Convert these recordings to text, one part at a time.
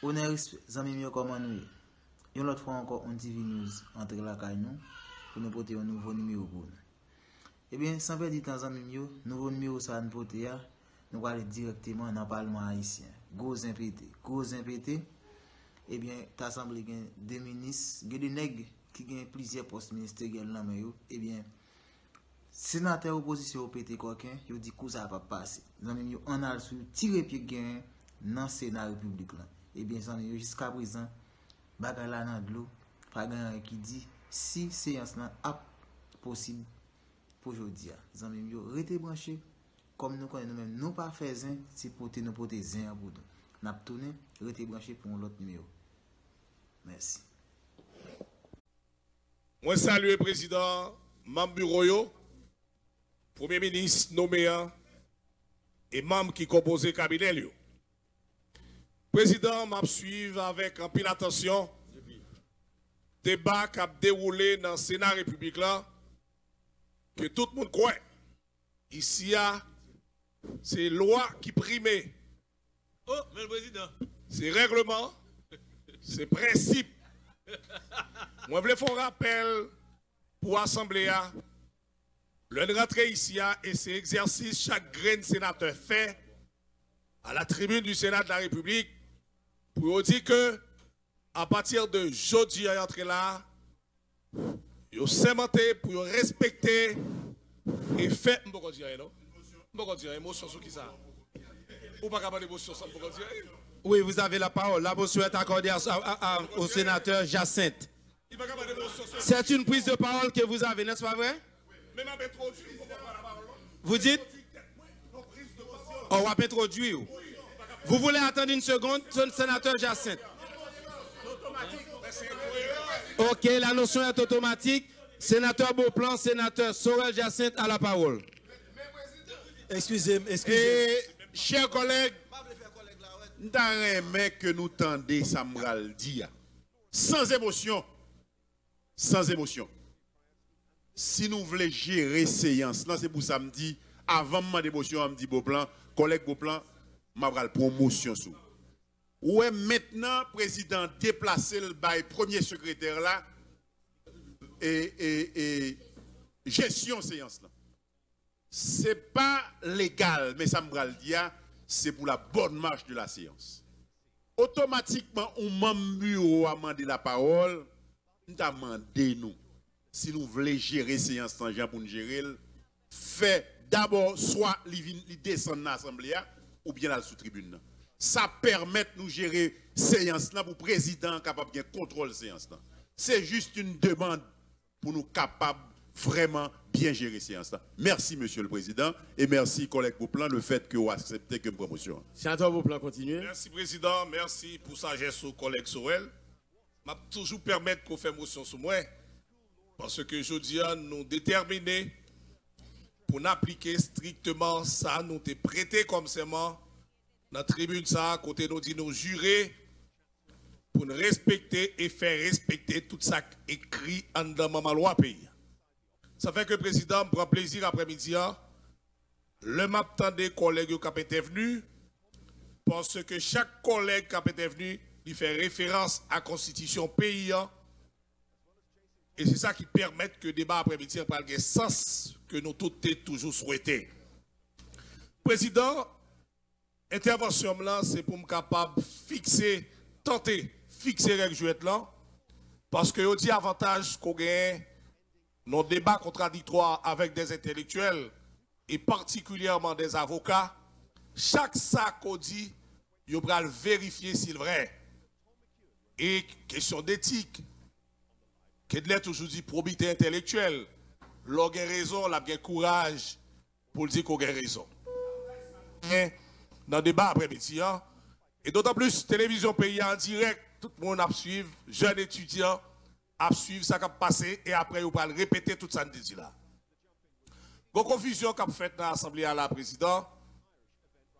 Honneur, amis mieux comment nous. Une autre fois encore, on TV News entre la caille nous pour nous porter un nouveau numéro pour nous. Eh bien, sans perdre de temps, amis mieux, nouveau numéro ça nous porter, nous allons aller directement dans le Parlement haïtien. Gros impété. Eh bien, l'Assemblée a des ministres, des nègres qui ont plusieurs postes ministériels dans la main. Eh bien, sénateur opposition au PT coquin, il dit que ça va pas passer. Nous allons tirer pied gain dans le Sénat République là. Eh bien, jusqu'à présent, bagala nan de l'eau, pas grand qui dit si séance là a possible pour aujourd'hui. Zami yo rete branché comme nous connaissons nous-mêmes, nous pas faisons c'est pour nous porter zin pour nous. N'a tourné rete branché pour l'autre numéro. Merci. Moi salue le président membre bureau premier ministre nommé et membre qui composent le cabinet. Président, m'a suivre avec un pile attention débat qui a déroulé dans le Sénat République là, que tout le monde croit. Ici, c'est loi qui prime. Oh, mais le président. C'est règlement, c'est principe. Moi, je voulais faire un rappel pour l'Assemblée. Le rentrer ici et c'est exercice chaque grain sénateur fait à la tribune du Sénat de la République pour dire que à partir de jeudi à entrer là, ils ont sémenté pour respecter et faire. Je ne peux pas dire non. Je ne peux pas dire émotion sur qui ça. Ou pas capable d'émotion ça, je ne peux pas dire. Oui, vous avez la parole. La motion est accordée au sénateur Jacinthe. C'est une prise de parole que vous avez, n'est-ce pas vrai? Vous dites? On va introduire. Vous voulez attendre une seconde, sénateur Jacinthe? Ok, la notion est automatique. Sénateur Beauplan, sénateur Sorel Jacinthe à la parole. Excusez. Chers collègues, nous avons que nous tendez Samral dire. Sans émotion. Sans émotion. Si nous voulons gérer séance, là c'est pour ça que je dis, avant ma démotion, je me dis Beauplan, collègue Beauplan, je vais la promotion sous. Ouais, maintenant, président déplacé le bail premier secrétaire là, et gestion séance là. C'est pas légal, mais ça me va le dire, c'est pour la bonne marche de la séance. Automatiquement, on m'a bureau à demander la parole, nous demandé nous. Si nous voulons gérer séance sans gens pour nous gérer, fait d'abord soit les descendre dans l'Assemblée ou bien dans la sous-tribune. Ça permet de nous gérer séance là pour le président capable de contrôler séance là. C'est juste une demande pour nous capables vraiment bien gérer séance là. Merci monsieur le président et merci collègue Beauplan le fait que vous acceptez que promotion. Sénateur Beauplan, continuez. Merci président, merci pour sa gestion collègue Sorel. M'a toujours permettre qu'on fait motion sur moi. Parce que je dis à nous déterminer pour appliquer strictement ça, nous te prêté comme serment dans la tribune ça, côté nous dit nous jurer pour nous respecter et faire respecter tout ça écrit en dans ma loi pays. Ça fait que le président me prend plaisir après-midi, le m'attend des collègues qui étaient venus, parce que chaque collègue qui était venu, il fait référence à la constitution pays. Et c'est ça qui permet que le débat après-midi prenne le sens que nous tous toujours souhaité. Président, intervention là, c'est pour me capable fixer, tenter, fixer les règles là, parce que vous dit avantage qu'on gagne nos débats contradictoires avec des intellectuels et particulièrement des avocats. Chaque sac qu'on dit, il va vérifier s'il est vrai. Et question d'éthique. Qu'il est toujours dit probité intellectuelle. L'on a raison, l'on a bien courage pour dire qu'on a raison. Dans le débat après-midi, et d'autant plus, télévision pays en direct, tout le monde a suivre, jeunes étudiants à suivre ça qui a passé et après, vous allez répéter tout ça dit là. Il y a une confusion qu'a fait dans l'Assemblée à la présidente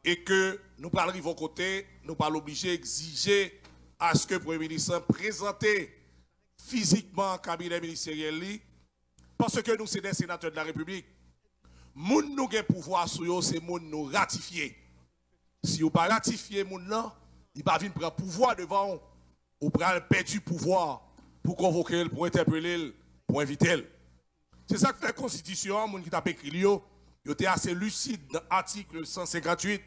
et que nous parlons de vos côtés, nous parlons obligés d'exiger à ce que le Premier ministre présente physiquement le cabinet ministériel parce que nous sommes des sénateurs de la République. Moun nous avons pouvoir sur eux, c'est moun nous ratifier. Si vous ne ratifiez moun là, il va venir prendre pouvoir devant ou prendre perdu pouvoir pour convoquer, pour interpeller, pour inviter. C'est ça que fait la Constitution, mon qui t'a écrit, il était assez lucide dans l'article 158.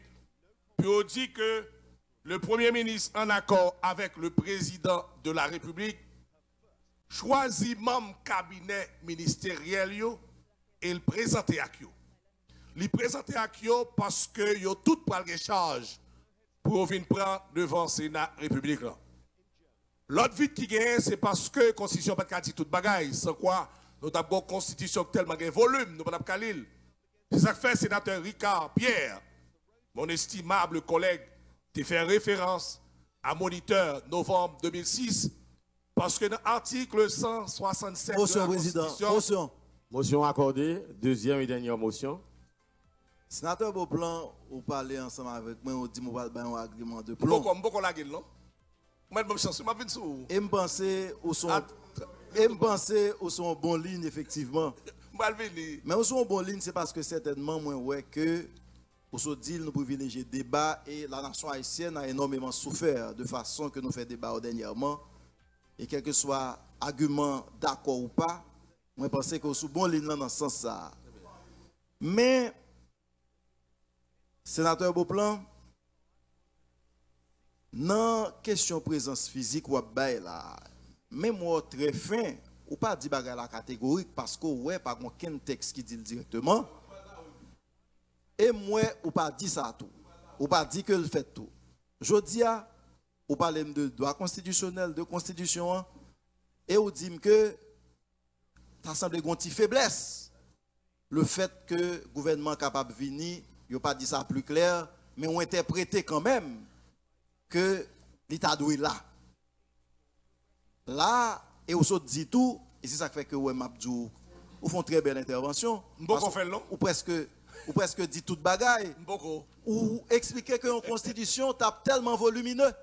Puis on dit que le Premier ministre, en accord avec le président de la République, choisit membre cabinet ministériel et le présenter à Kyo. Il présenter à Kyo parce que yo tout pral gen charge pour venir prendre devant le Sénat République. L'autre vite qui gagne, c'est parce que la Constitution n'a pas dit toute bagaille. Sans quoi, nous avons une Constitution tellement de volume, nous n'avons pas de l'île. C'est ça que fait le sénateur Ricard Pierre, mon estimable collègue, qui fait référence à Moniteur novembre 2006, parce que dans l'article 167 Motion, de la Président. Constitution... Motion accordée. Deuxième et dernière motion. Sénateur Beauplan, vous parlez ensemble avec moi, on dit que vous avez un agrément de Bon, plomb. comme la gueule, non? Moi, je chance, je viens sur... Et je pense que sont bon ligne, effectivement. Mais au sont bon ligne, c'est parce que certainement, moi, ouais, que au dit nous privilégions le débat et la nation haïtienne a énormément souffert de façon que nous faisons débat dernièrement. Et quel que soit argument d'accord ou pas, moi, je pense que sont bon ligne dans ce sens-là. Mais, sénateur Beauplan, dans la question de présence physique, ou là, même moi très fin, ou pas dit bagay la catégorique parce que ouais pas aucun texte qui dit directement. Et moi ou pas dit ça tout. Ou pas dit que le fait tout. Je dis ou parle de droit constitutionnel, de constitution et ou dit que ça semble une petite faiblesse. Le fait que le gouvernement capable de venir, il pas dit ça plus clair, mais on interprété quand même que l'État doit là. Là, et vous dit tout, et c'est ça qui fait que ouais, Mabdou, vous font très belle intervention. Ou presque dit toute bagaille. Ou expliquer que une constitution tape tellement volumineux,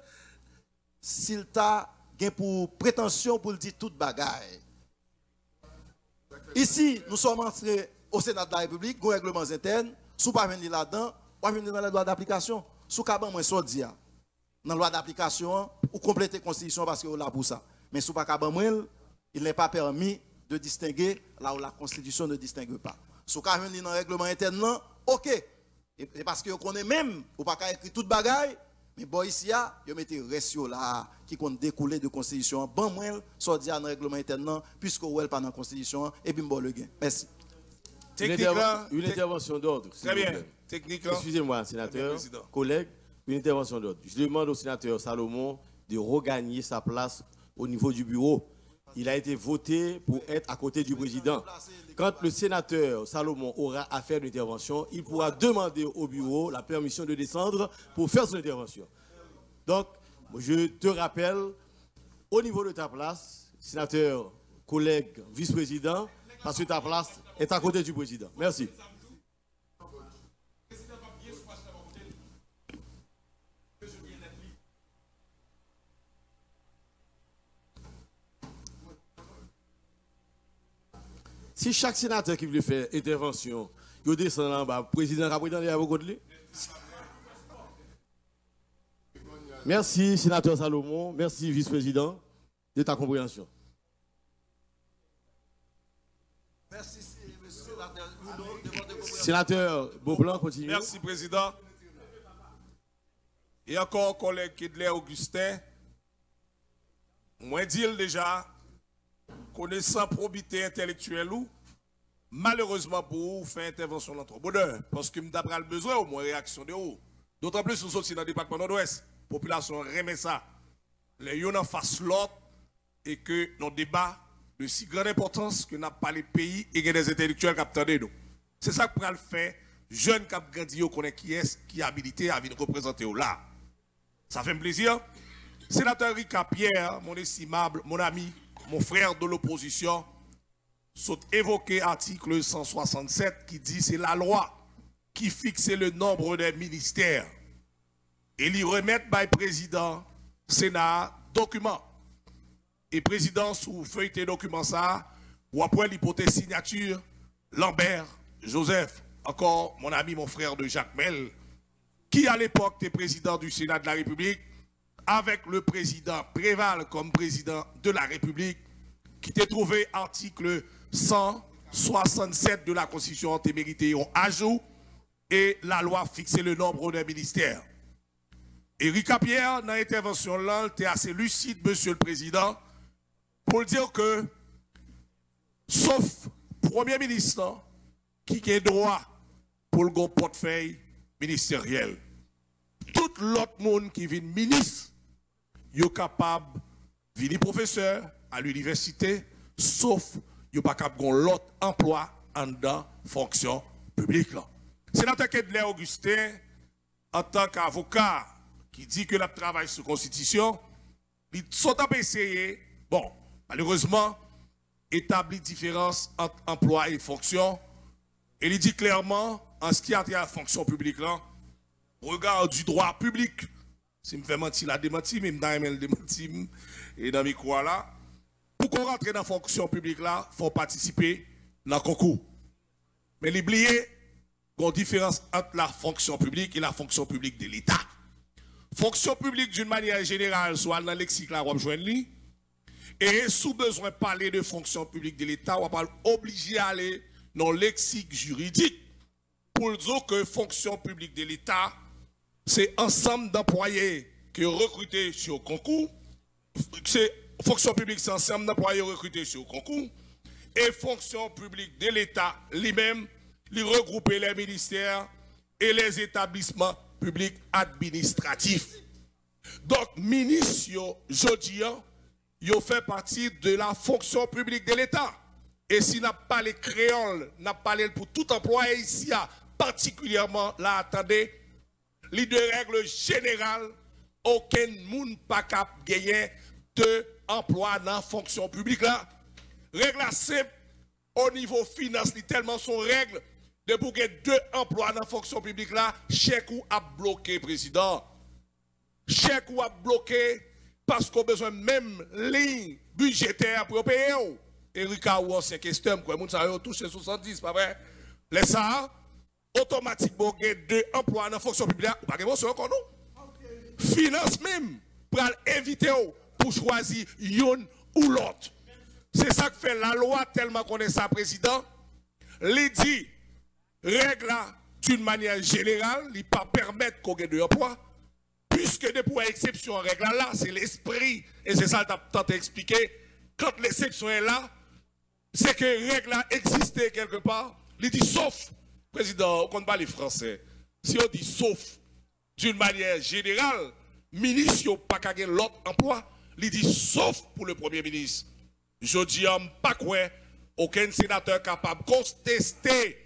s'il t'a pour prétention pour le dire toute bagaille. Ici, nous sommes entrés au Sénat de la République, nos règlements internes, sous pas venir là-dedans, pas venir dans la loi d'application, sous caban moins sordia. Dans la loi d'application, ou compléter la constitution parce que vous là pour ça. Mais sous pas caban moins, il n'est pas permis de distinguer là où la Constitution ne distingue pas. Si vous avez dans le règlement interne, ok. Et parce que vous connaissez même, vous n'avez pas écrit toute bagaille, mais bon, ici, vous mettez ratio là, qui compte découler de la Constitution. Bon, moi, sorti dans le règlement interne, puisque vous n'avez pas dans la Constitution, et puis bon, le gain. Merci. Une intervention d'ordre. Très bien. Techniquement. Excusez-moi, sénateur, collègue, une intervention d'ordre. Je demande au sénateur Salomon de regagner sa place au niveau du bureau. Il a été voté pour être à côté du président. Quand le sénateur Salomon aura à faire une intervention, il pourra demander au bureau la permission de descendre pour faire son intervention. Donc, je te rappelle, au niveau de ta place, sénateur, collègue, vice-président, parce que ta place est à côté du président. Merci. Si chaque sénateur qui veut faire intervention, il descend en bas, le président va prétendre à beaucoup de lui. Merci, sénateur Salomon. Merci, vice-président, de ta compréhension. Merci, monsieur sénateur. Sénateur Beauplan, continue. Merci, président. Et encore, collègue Kedler Augustin, moi dis déjà, connaissant probité intellectuelle ou, malheureusement pour vous, faire intervention dans trop bonheur, parce que nous avons le besoin au moins réaction de vous. D'autant plus nous aussi dans le département nord-ouest, la population remet ça. Les yon en face l'autre et que nos débats de si grande importance que n'a pas les pays et que des intellectuels qui attendent nous. C'est ça que pour le faire, jeunes qui ont grandi, connaît qui est qui est habilité à venir représenter là. Ça fait un plaisir. Sénateur Ricard Pierre, mon estimable, mon ami, mon frère de l'opposition, saute évoqué l'article 167 qui dit c'est la loi qui fixe le nombre des ministères et l'y remettre par le président, Sénat, document. Et président sous feuilleté document ça, ou après l'hypothèse signature, Lambert, Joseph, encore mon ami, mon frère de Jacques Mel, qui à l'époque était président du Sénat de la République, avec le président Préval comme président de la République, qui t'est trouvé article 167 de la Constitution t'est mérité un ajout et la loi fixait le nombre des ministères. Éric Pierre, dans l'intervention là, était assez lucide, monsieur le président, pour dire que, sauf Premier ministre, qui a droit pour le portefeuille ministériel, tout l'autre monde qui vient ministre, il est capable de venir professeur à l'université, sauf qu'il n'est pas capable de l'autre emploi en dans fonction publique. Sénateur Kedler Augustin, en tant qu'avocat qui dit que la travail sur la Constitution, ils sont essayé, bon, malheureusement, établir différence entre emploi et fonction. Et il dit clairement, en ce qui a trait à la fonction publique, là, regard du droit public, si je me fais mentir, la démentir, mais je me démentir, et dans mes croix là, pour qu'on rentre dans la fonction publique là, il faut participer dans le concours. Mais l'oublier, il y a une différence entre la fonction publique et la fonction publique de l'État. Fonction publique d'une manière générale, soit dans le lexique là, on va joindre. Et sous besoin de parler de fonction publique de l'État, on va obligé à aller dans le lexique juridique pour dire que fonction publique de l'État, c'est ensemble d'employés qui sont recrutés sur le concours. Fonction publique, c'est ensemble d'employés recrutés sur le concours. Et fonction publique de l'État lui-même, il regroupe les ministères et les établissements publics administratifs. Donc, ministre, jodi, il fait partie de la fonction publique de l'État. Et si n'a pas les créoles, n'a pas les pour tout employé ici, particulièrement là, attendez, les deux règles générales, aucun monde pas cap gagner de emploi dans la fonction publique là. Règle simple, au niveau finance, tellement son règle, de pour que deux emplois dans la fonction publique là, chèque ou a bloqué, président. Chèque ou a bloqué parce qu'on a besoin même ligne budgétaire pour payer. Erika ou c'est question, quoi, moun sa yo touché 70, pas vrai? Les ça, automatiquement, deux emplois dans la fonction publique, ou pas que vous encore nous? Finance même, pour éviter pour choisir une ou l'autre. C'est ça que fait la loi, tellement qu'on est ça, président. Il dit, règle d'une manière générale, il ne pas permettre qu'on ait deux emplois, puisque de pour exception, règle là, c'est l'esprit, et c'est ça que tu as expliqué. Quand l'exception est là, c'est que règle existait quelque part. Il dit sauf, président, on ne parle pas les Français. Si on dit sauf, d'une manière générale, ministre n'a pas gagné l'autre emploi, il dit sauf pour le Premier ministre. Je dis pas quoi, aucun sénateur capable de contester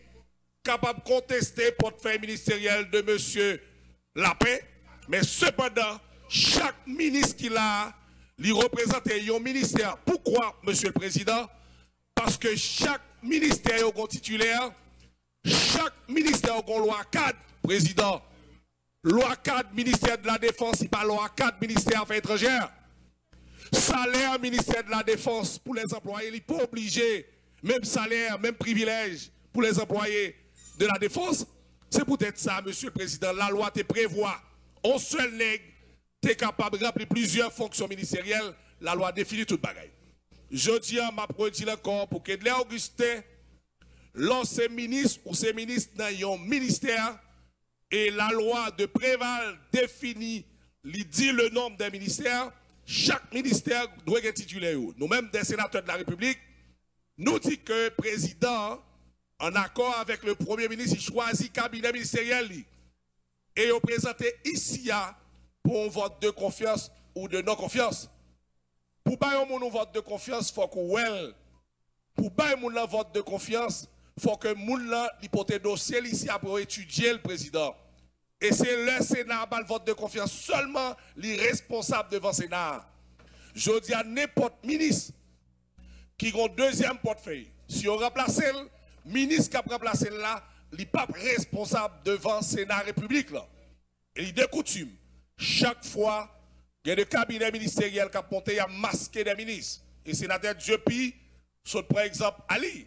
le portefeuille ministériel de M. Lapin, mais cependant, chaque ministre qu'il a, il représente un ministère. Pourquoi, Monsieur le Président? Parce que chaque ministère est un titulaire, chaque ministère est une loi cadre, Président. Loi cadre, ministère de la Défense, il pas loi cadre, ministère des Affaires étrangères. Salaire, ministère de la Défense pour les employés, il n'est pas obligé, même salaire, même privilège pour les employés de la Défense. C'est peut-être ça, Monsieur le Président. La loi te prévoit, on seul nègre, tu es capable de remplir plusieurs fonctions ministérielles, la loi définit toute bagaille. Je dis à ma produit encore pour que les Augustin, l'ancien ministre ou ces ministres dans un ministère, et la loi de Préval définit, il dit le nombre des ministères. Chaque ministère doit être titulaire. Nous-mêmes, des sénateurs de la République, nous disons que le président, en accord avec le Premier ministre, il choisit le cabinet ministériel et il présenté ici pour un vote de confiance ou de non-confiance. Pour bailler un vote de confiance, il faut que pour bailler un vote de confiance, il faut que moun l'hypothèse dossier ici pour étudier le président. Et c'est le Sénat qui a le vote de confiance seulement les responsables devant le Sénat. Je dis à n'importe ministre qui a un deuxième portefeuille, si on remplace le ministre qui a remplacé là, il n'est pas responsable devant le Sénat République. Là. Et il est de coutume, chaque fois, il y a des cabinets ministériels qui ont monté à masquer des ministres. Et le sénateur Diepi, par exemple, Ali,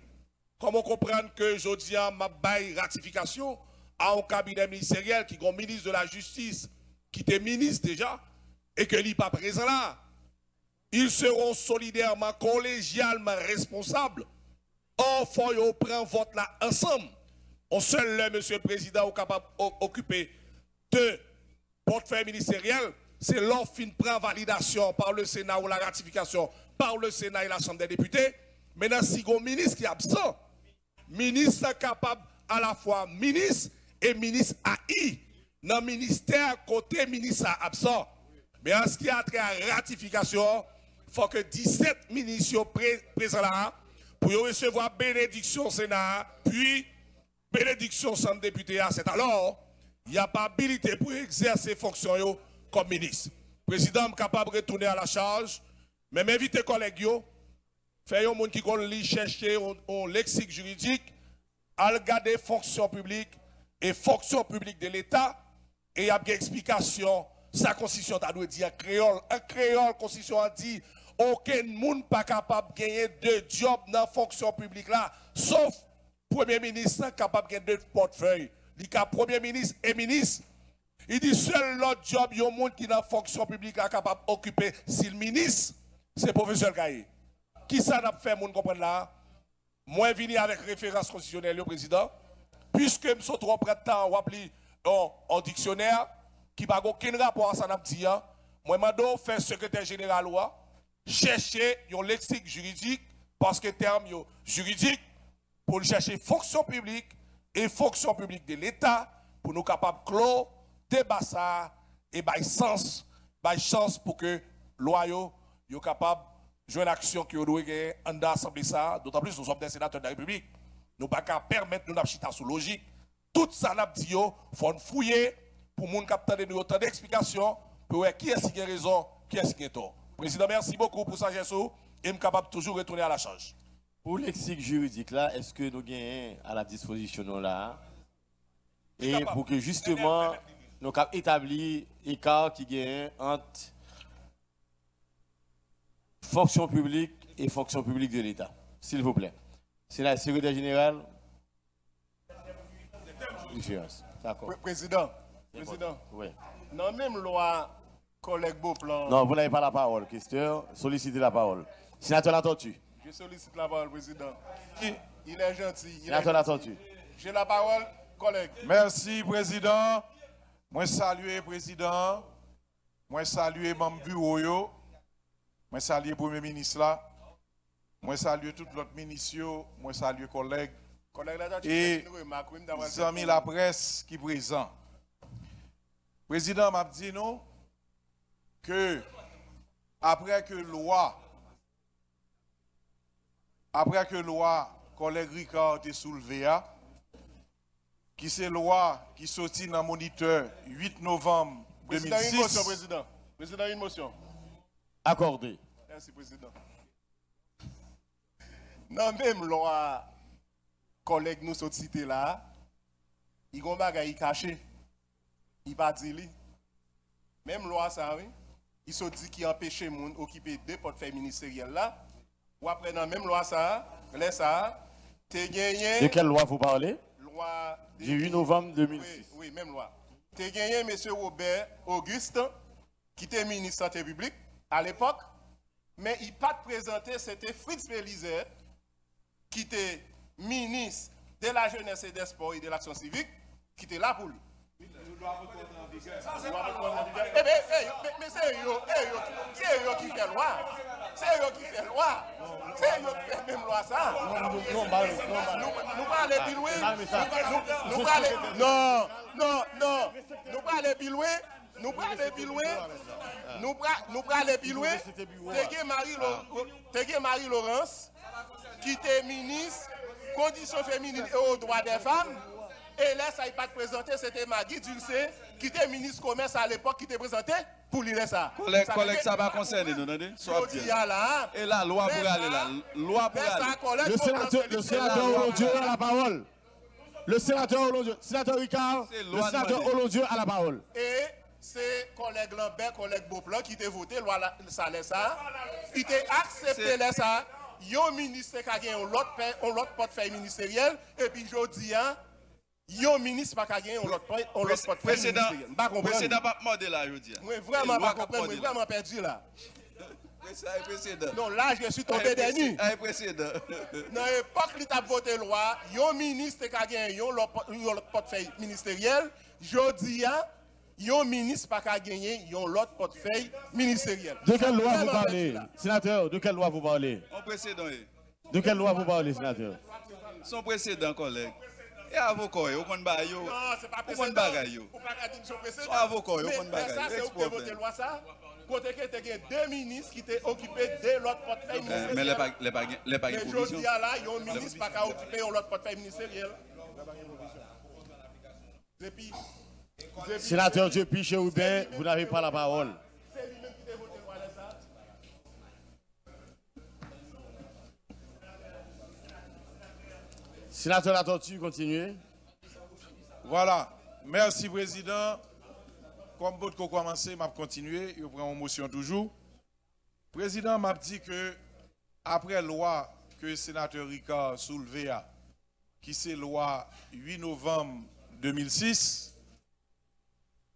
comment comprendre que je dis à ma baille ratification à un cabinet ministériel qui est un ministre de la Justice, qui était ministre déjà, et que n'est pas présent là, ils seront solidairement, collégialement responsables. Or, il faut prendre vote là ensemble. On seul, monsieur le président, est capable d'occuper deux portefeuilles ministériels. C'est l'offre fin prend validation par le Sénat ou la ratification par le Sénat et la Chambre des députés. Maintenant, si un ministre qui est absent, ministre capable à la fois ministre et ministre AI. Dans le ministère, côté ministre absent. Mais en ce qui a trait à la ratification, il faut que 17 ministres soient présents là pour recevoir bénédiction Sénat, puis bénédiction Chambre des députés. C'est alors, il n'y a pas habilité pour exercer fonction comme ministre. Le président est capable de retourner à la charge, mais m'inviter collègues, faire un monde qui lit chercher un lexique juridique, à regarder fonction publique et fonction publique de l'État, et il y a une explication, sa constitution a dit en créole. En créole, constitution a dit, aucun monde pas capable de gagner deux jobs dans la fonction publique là, sauf Premier ministre capable de gagner deux portefeuilles. Il y a Premier ministre et ministre. Il dit seul l'autre job, il y a un monde qui dans la fonction publique là capable d'occuper, si le ministre, c'est professeur Gaye. Qui ça n'a fait, moun comprendre là? Moi, je viens avec référence constitutionnelle, le président, puisque je suis trop près de temps, on appeler en dictionnaire, qui n'a aucun rapport à ça, moi, je faire secrétaire général, chercher un lexique juridique, parce que terme juridique, pour chercher fonction publique et fonction publique de l'État, pour nous capables de clore, débattre et by sens, by chance pour que loi soit capable jouer une action qui doit gagner en l'Assemblée, d'autant plus nous sommes des sénateurs de la République. Nous ne pouvons pas permettre de nous chita sous logique. Tout ça, il faut fouiller pour nous capter de autant d'explications pour voir qui est-ce qui a raison, qui est-ce qui a tort. Président, merci beaucoup pour sa gestion et je suis capable de toujours retourner à la charge. Pour le lexique juridique là, est-ce que nous gagnons à la disposition là? Et pour que justement, nous avons établi l'écart qui gagne entre fonction publique et fonction publique de l'État. S'il vous plaît. C'est la secrétaire générale. D'accord. Président. Oui. Non, même loi, collègue Beauplan. Non, vous n'avez pas la parole, question. Sollicitez la parole. Sénateur La Tortue. Je sollicite la parole, président. Il est gentil. Sénateur La Tortue. J'ai la parole, collègue. Merci, président. Moi, saluer président. Moi, saluer membre bureau. Moi, saluer premier ministre là. Moi, saluer tout l'autre ministre. Moi, saluer collègues. Et les amis la presse qui présent. Président m'a dit nous que après que loi collègue Ricard a soulevé, qui c'est loi qui sortit dans le moniteur 8 novembre 2006. Président, une motion, président. Président, une motion. Accordé. Merci, président. Non, même loi, collègue nous sont cités là, il y a un bagage caché. Il va dire, même loi, ça, oui, il se dit qu'il empêche les gens d'occuper deux portefeuilles ministériels là, ou après, dans la même loi, ça, laisse ça, t'es gagné. De quelle loi vous parlez? Loi du 8 novembre 2006. Oui, même loi. T'es gagné M. Robert Auguste, qui était ministre de la Santé publique à l'époque, mais il n'a pas présenté, c'était Fritz Belizer, qui était ministre de la jeunesse et des sports et de l'action civique, qui était là pour lui. Mais c'est eux qui fait loi. C'est eux qui fait loi. C'est eux qui fait même loi ça. Nous parlons plus loin. Nous parlons. Non. Nous parlons plus loin. Nous parlons plus loin. Nous parlons plus loin. Tegué Marie-Laurence, qui était ministre, conditions féminines et aux droits des femmes. Et là, ça n'a pas présenté, c'était Magui Dulcé, qui était ministre du Commerce à l'époque, qui était présenté pour lire ça. Collègue, ça va concerner nous, non? Et la loi pour aller là. Loi pour aller. Le sénateur Olondieu a la parole. Le sénateur Olondieu. Sénateur Ricard, le sénateur Olondieu a la parole. Et c'est collègue Lambert, collègue Beauplan qui était voté, loi ça, qui était accepté ça. Il y a un ministre qui a gagné un autre portefeuille ministériel, et puis je dis, Yon ministre pas qu'à gagner, on l'autre portefeuille ministériel. Pas comprendre. Président pas demandé là, je dis. Oui, vraiment pas comprendre, vraiment perdu là. Président. Non, là, je suis tombé des nues. Président. Dans l'époque, il a voté loi, yon ministre qui a gagné, yon l'autre portefeuille ministériel. Jodi, yon ministre pas qu'à gagner, yon l'autre portefeuille ministériel. De quelle loi vous parlez, sénateur? De quelle loi vous parlez? Son précédent. De quelle loi vous parlez, sénateur? Son précédent, collègue. Et avocat, vous comprenez pas. Non, c'est pas précédent. Vous comprenez pas. Son précédent. Avocat, vous comprenez pas. Mais ça, c'est où que voté loi ça? Côté que tu as deux ministres qui étaient occupés de l'autre portefeuille ministériel. Mais les pas de provision. Là, il y a un ministre qui n'a pas occupé l'autre portefeuille ministériel. Sénateur Djepi Cheroubin, vous n'avez pas la parole. C'est lui-même qui a voté loi ça. Sénateur La Tortue, continuez. Voilà. Merci, Président. Comme votre co commencé, m'a continué, je prends une motion toujours. Président m'a dit que après la loi que le sénateur Ricard soulevé, qui c'est loi 8 novembre 2006,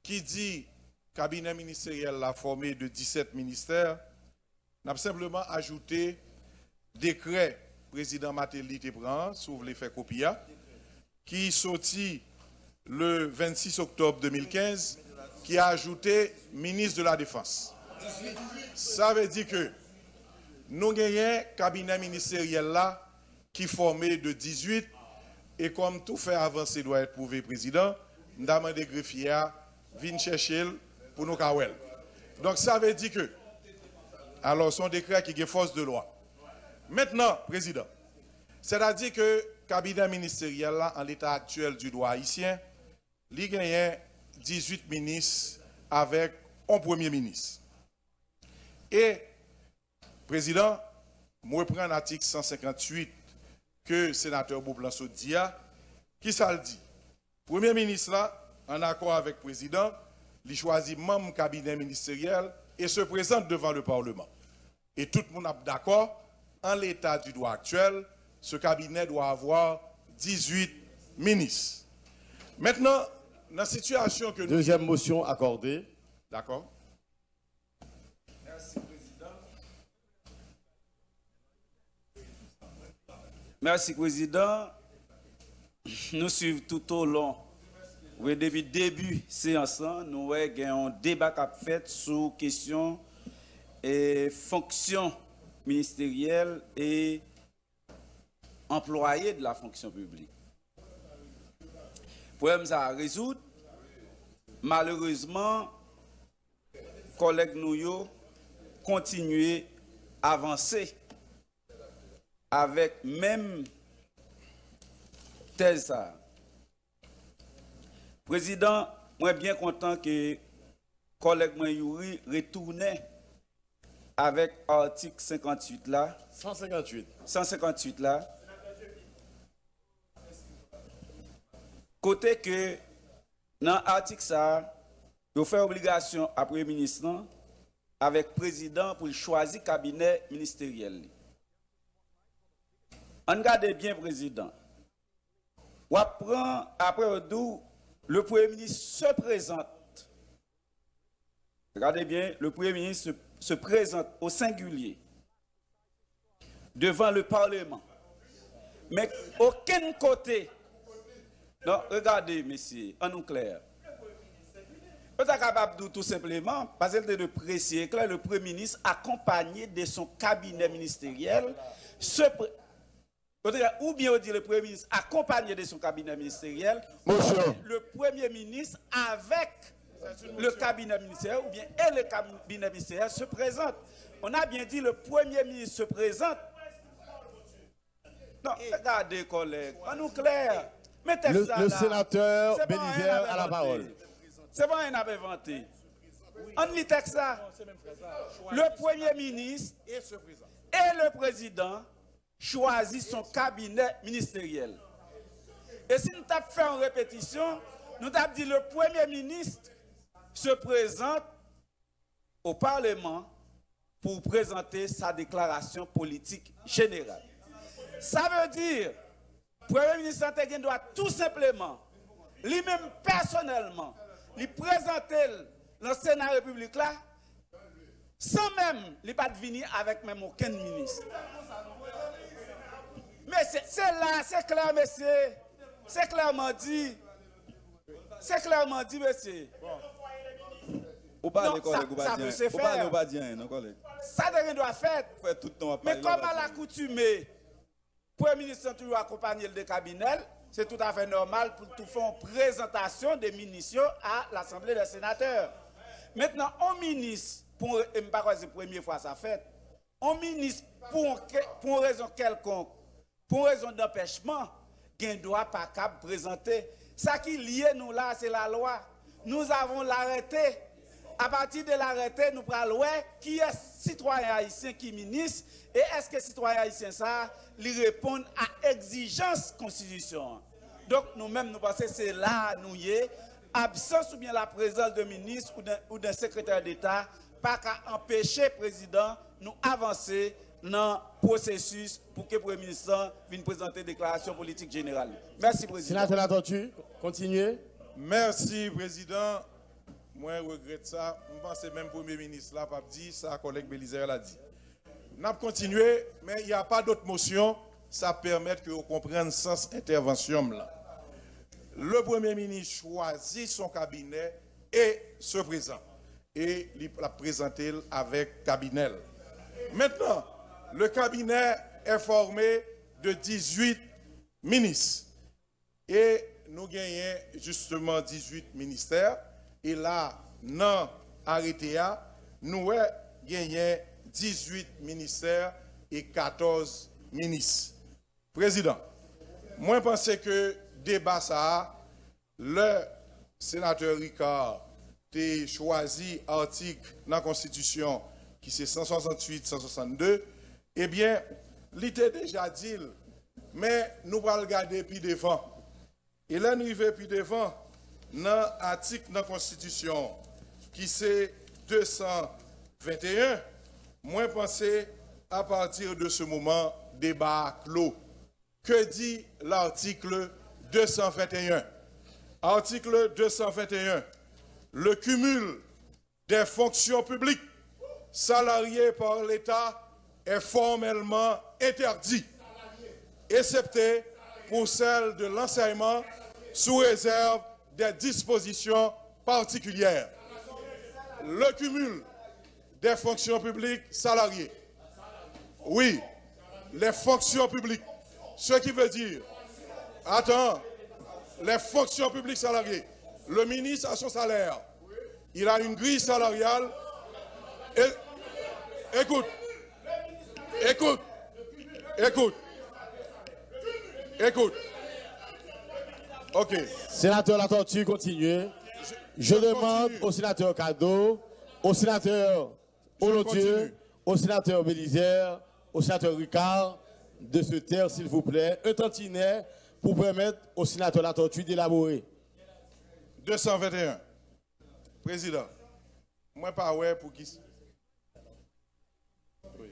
qui dit cabinet ministériel l'a formé de 17 ministères, n'a simplement ajouté décret président Matéli te prend, sous l'effet copia, qui sorti le 26 octobre 2015, qui a ajouté ministre de la Défense. Ça veut dire que nous avons un cabinet ministériel là qui est formé de 18 et comme tout fait avancer doit être prouvé président, nous avons demandé greffier à venir chercher pour nous kawel. Donc ça veut dire que alors son décret qui est force de loi. Maintenant, président, c'est-à-dire que le cabinet ministériel là en l'état actuel du droit haïtien, il gagne 18 ministres avec un premier ministre. Et, président, moi je prends l'article 158 que le sénateur Boublanso dit, qui ça le dit? Premier ministre là, en accord avec le président, il choisit membre cabinet ministériel et se présente devant le Parlement. Et tout le monde est d'accord, en l'état du droit actuel, ce cabinet doit avoir 18 ministres. Maintenant, dans la situation que nous... Deuxième motion accordée. D'accord. Merci, Président. Merci, Président. Nous suivons tout au long. Oui, depuis le début de la séance, nous avons un débat qui a fait sur question et fonction ministérielle et employés de la fonction publique. Le problème ça a résoudre. Malheureusement, collègues nous continuent à avancer avec même thèse. Président, moi bien content que collègue Youri retournait avec article 58 là. 158 là. Côté que dans l'article ça, il fait obligation à Premier ministre avec le président pour choisir cabinet ministériel. On regarde bien président. On apprend après d'où le Premier ministre se présente. Regardez bien, le Premier ministre se présente au singulier devant le Parlement. Mais aucun côté. Non, regardez, messieurs, en nous clair. Vous êtes capable de tout simplement, parce que de préciser que le Premier ministre, accompagné de son cabinet ministériel, ou bien on dit le Premier ministre, accompagné de son cabinet ministériel, le Premier ministre avec le cabinet ministériel, ou bien et le cabinet ministériel se présente. On a bien dit le Premier ministre se présente. Non, regardez, collègues, en nous clair. Le sénateur Bélizer a la parole. C'est bon, il avait inventé. On lit texte ça. Le Premier ministre et le président choisissent son cabinet ministériel. Et si nous avons fait en répétition, nous avons dit le Premier ministre se présente au Parlement pour présenter sa déclaration politique générale. Ça veut dire le Premier ministre doit tout simplement lui-même personnellement, lui présenter dans le Sénat République là, sans même, il pas venir avec même aucun ministre. Mais c'est là, c'est clair, monsieur. C'est clairement dit. C'est clairement dit, monsieur. Ou pas les collègues, ou pas dire. Ou pas les pas dire, non collègues. Ça doit faire. Mais comme à l'accoutumée, le Premier ministre toujours accompagné le cabinet, c'est tout à fait normal pour tout faire une présentation des munitions à l'Assemblée des sénateurs. Maintenant, un ministre, pour ne pas dire la première fois ça fait, un ministre, pour une raison quelconque, pour une raison d'empêchement, il ne doit pas présenter. Ça qui lie nous là, c'est la loi. Nous avons l'arrêté. À partir de l'arrêté, nous prenons qui est citoyen haïtien qui ministre et est-ce que citoyen haïtien ça lui répond à exigence constitution. Donc nous-mêmes nous pensons que c'est là nous y est absence ou bien la présence de ministre ou d'un secrétaire d'État pas qu'à empêcher le président nous avancer dans le processus pour que le Premier ministre vienne présenter une déclaration politique générale. Merci président. Sénateur Latortue, continuez. Merci président. Moi, je regrette ça. Je pense que même le Premier ministre là, pas dit, ça, collègue Bélizer l'a dit. Nous avons continué, mais il n'y a pas d'autre motion. Ça permet que vous compreniez sens intervention là. Le Premier ministre choisit son cabinet et se présente. Et il l'a présenté avec cabinet. Maintenant, le cabinet est formé de 18 ministres. Et nous gagnons justement 18 ministères. Et là, dans l'arrêté, nous gagnons 18 ministères et 14 ministres. Président, moi je pense que débat ça, le sénateur Ricard a choisi article dans la Constitution qui c'est 168-162, eh bien, il était déjà dit, mais nous allons regarder puis devant. Et là, nous arrivons puis devant. Dans l'article de la Constitution qui c'est 221, moi je pense à partir de ce moment, débat clos. Que dit l'article 221? Article 221. Le cumul des fonctions publiques salariées par l'État est formellement interdit, excepté pour celle de l'enseignement sous réserve des dispositions particulières. Le cumul des fonctions publiques salariées. Oui, les fonctions publiques. Ce qui veut dire, attends, les fonctions publiques salariées. Le ministre a son salaire. Il a une grille salariale. Écoute. Ok. Sénateur Latortue, continuez. Je demande au sénateur Cadeau, au sénateur Olodieu, au sénateur Bélizer, au sénateur Ricard de se taire, s'il vous plaît. Un tantinet pour permettre au sénateur Latortue d'élaborer. 221. Président, moi pas ouais pour qui. Oui.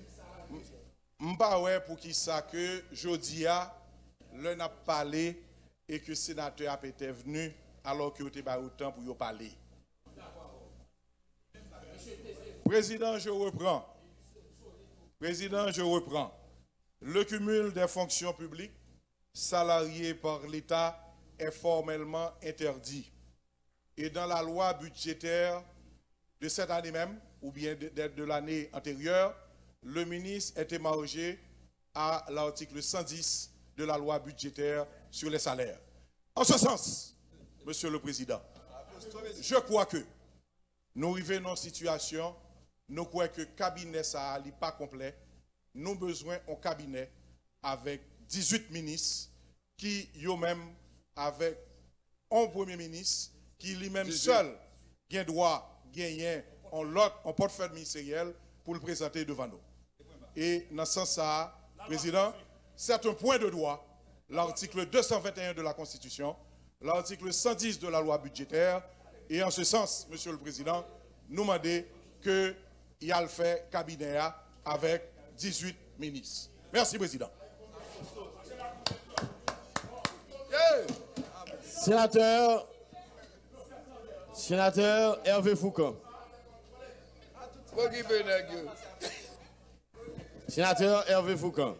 Pas ouais pour qui ça que Jodia le n'a parlé et que le sénateur a été venu alors que vous n'avez pas autant pour parler. Président, je reprends. Président, je reprends. Le cumul des fonctions publiques salariées par l'État est formellement interdit. Et dans la loi budgétaire de cette année même, ou bien de l'année antérieure, le ministre est émargé à l'article 110 de la loi budgétaire sur les salaires. En ce sens, Monsieur le Président, je crois que nous arrivons dans une situation, nous croyons que le cabinet n'est pas complet. Nous avons besoin d'un cabinet avec 18 ministres qui, eux-mêmes, avec un Premier ministre qui lui-même seul a droit de gagner un portefeuille ministériel pour le présenter devant nous. Et dans ce sens-là, Président, c'est un point de droit, l'article 221 de la Constitution, l'article 110 de la loi budgétaire, et en ce sens, Monsieur le Président, nous demandons qu'il y a le fait cabinet avec 18 ministres. Merci, Président. Sénateur Hervé Foucan. Sénateur Hervé Foucan.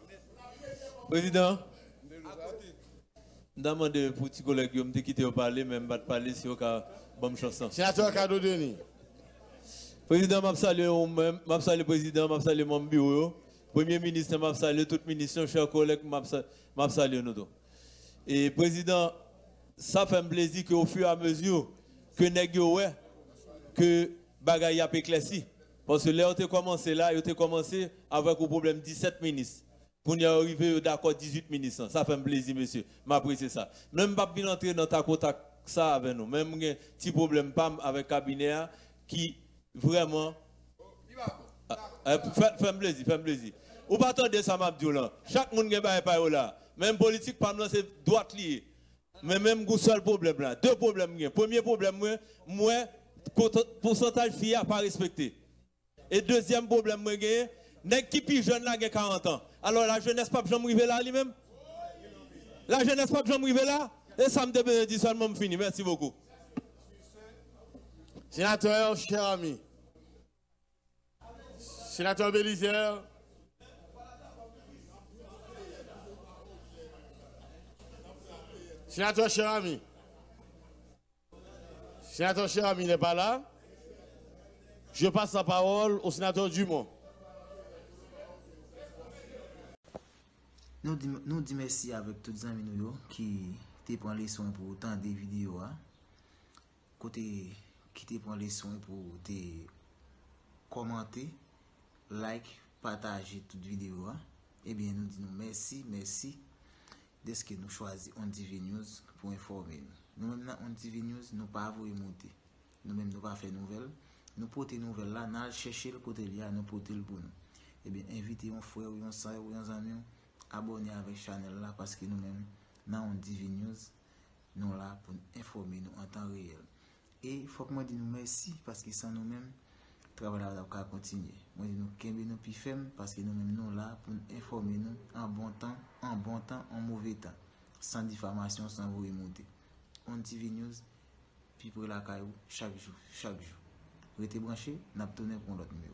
Président, je demande pour petit collègue de quitter au parler, même pas de parler si on a bonne chanson. Sénateur Kado Denis. Président, je salue le président, je salue mon bureau. Premier ministre, je salue toute ministre, chers collègues, je salue nous tous. Et président, ça fait un plaisir qu'au fur et à mesure que nous que bagaille a éclairci. Parce que là, on a commencé avec le problème 17 ministres. Pour y arriver d'accord 18 ministres. Ça fait un plaisir, monsieur. M'apprécie ça. Même pas bien entrer dans ta contact ça avec nous. Même un petit problème pas avec le cabinet qui vraiment fait un plaisir, fait un plaisir. Ou pas attendre ça m'a dit là. Chaque monde qui pas là. Même politique pas c'est droite liée. Mais même un seul problème là, deux problèmes. Premier problème moi pourcentage filles pas respecté. Et deuxième problème moi nèg qui plus jeune là 40 ans. Alors la jeunesse pas jamais arriver là lui-même. La jeunesse pas jamais arriver là et ça me dit seulement fini. Merci beaucoup. Sénateur cher ami. Sénateur Bélizer. Sénateur cher ami. Sénateur cher ami n'est pas là. Je passe la parole au sénateur Dumont. Nous disons merci avec tous les amis qui te prennent les soins pour autant des vidéos. Côté qui te prennent les soins pour te commenter, like, partager toute vidéo. Eh bien, nous disons merci de ce que nous choisissons On TV News pour informer nous. Nous-mêmes dans On TV News, nous ne pas vous monter. Nous-mêmes, nous pas faire nouvelles. Nous porter nouvelles là, nous chercher le côté là, nous porter le pour nous. Eh bien, invitez un frère ou un soeur ou un ami, abonnez avec la chaîne là parce que nous-mêmes, dans On TV News, nous là pour informer nous en temps réel. Et il faut que moi dise nous merci parce que sans nous-mêmes, le travail va continuer. Moi dis nous qu'aimer nous plus ferme parce que nous-mêmes nous là pour informer nous en bon temps, en mauvais temps, sans diffamation, sans vous remonter. On TV News, puis pour la caillou chaque jour. Restez branchés, n'a pas tourné pour l'autre numéro.